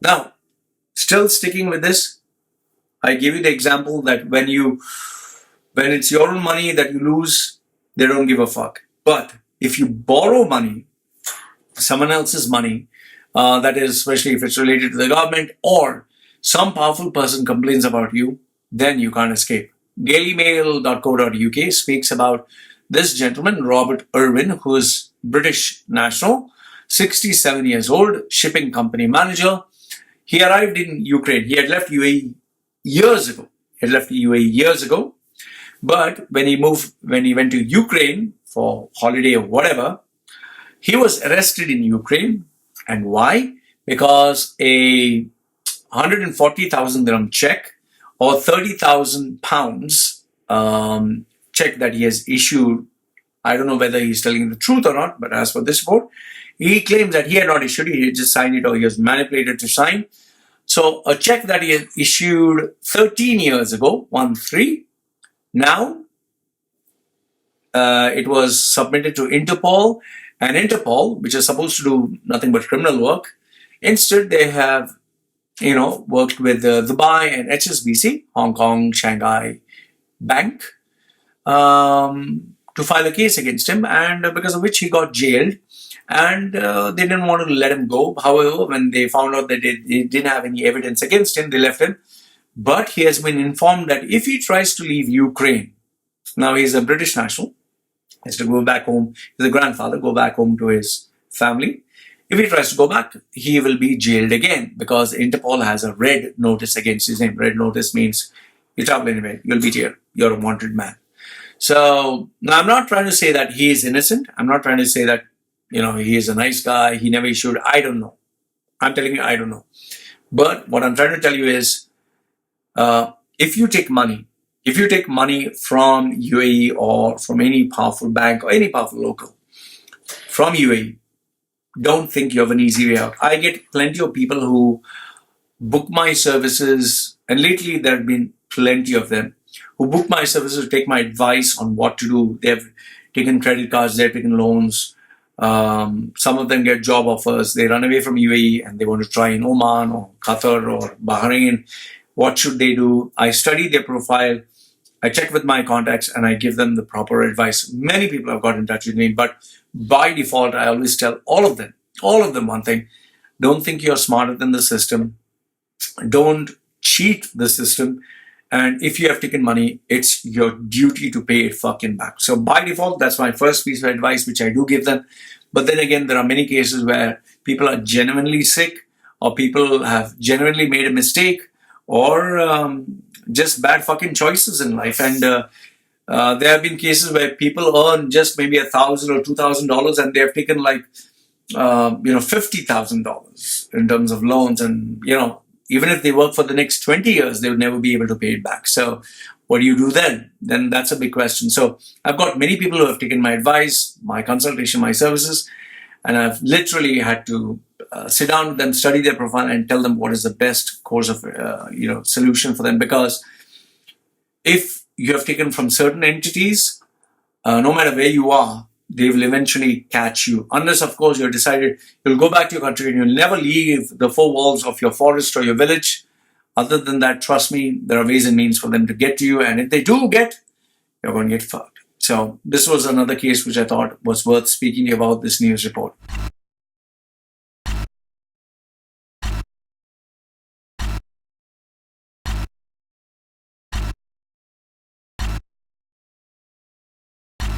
Now, still sticking with this, I give you the example that when it's your own money that you lose, they don't give a fuck. But if you borrow money, someone else's money, that is, especially if it's related to the government or some powerful person complains about you, then you can't escape. Dailymail.co.uk speaks about this gentleman, Robert Urwin, who is British national, 67 years old, shipping company manager. He arrived in Ukraine. He had left UAE years ago. But when he went to Ukraine for holiday or whatever, he was arrested in Ukraine. And why? Because a 140,000 dirham check or 30,000 pounds check that he has issued. I don't know whether he's telling the truth or not, but as for this report, he claims that he had not issued it, he had just signed it or he was manipulated to sign. So a check that he had issued 13 years ago, 1-3, now it was submitted to Interpol, and Interpol, which is supposed to do nothing but criminal work, instead they have, worked with Dubai and HSBC, Hong Kong, Shanghai Bank, to file a case against him, and because of which he got jailed. And they didn't want to let him go. However, when they found out that they didn't have any evidence against him, they left him. But he has been informed that if he tries to leave Ukraine, now he's a British national, he has to go back home, he's a grandfather, go back home to his family. If he tries to go back, he will be jailed again because Interpol has a red notice against his name. Red notice means you travel anywhere, you'll be jailed, you're a wanted man. So now I'm not trying to say that he is innocent. I'm not trying to say that he is a nice guy, he never issued. I don't know. I'm telling you, I don't know. But what I'm trying to tell you is, if you take money from UAE or from any powerful bank or any powerful local from UAE, don't think you have an easy way out. I get plenty of people who book my services, and lately there have been plenty of them who book my services to take my advice on what to do. They've taken credit cards, they've taken loans. Some of them get job offers. They run away from UAE and they want to try in Oman or Qatar or Bahrain. What should they do? I study their profile. I check with my contacts and I give them the proper advice. Many people have got in touch with me, but by default, I always tell all of them one thing. Don't think you're smarter than the system. Don't cheat the system. And if you have taken money, it's your duty to pay it fucking back. So by default, that's my first piece of advice, which I do give them. But then again, there are many cases where people are genuinely sick, or people have genuinely made a mistake, or just bad fucking choices in life. And there have been cases where people earn just maybe $1,000 or $2,000, and they have taken like $50,000 in terms of loans, and even if they work for the next 20 years, they will never be able to pay it back. So what do you do then? Then that's a big question. So I've got many people who have taken my advice, my consultation, my services, and I've literally had to sit down with them, study their profile, and tell them what is the best course of solution for them. Because if you have taken from certain entities, no matter where you are, they will eventually catch you. Unless, of course, you've decided you'll go back to your country and you'll never leave the four walls of your forest or your village. Other than that, trust me, there are ways and means for them to get to you. And if they do get, you're going to get fucked. So this was another case which I thought was worth speaking about, this news report.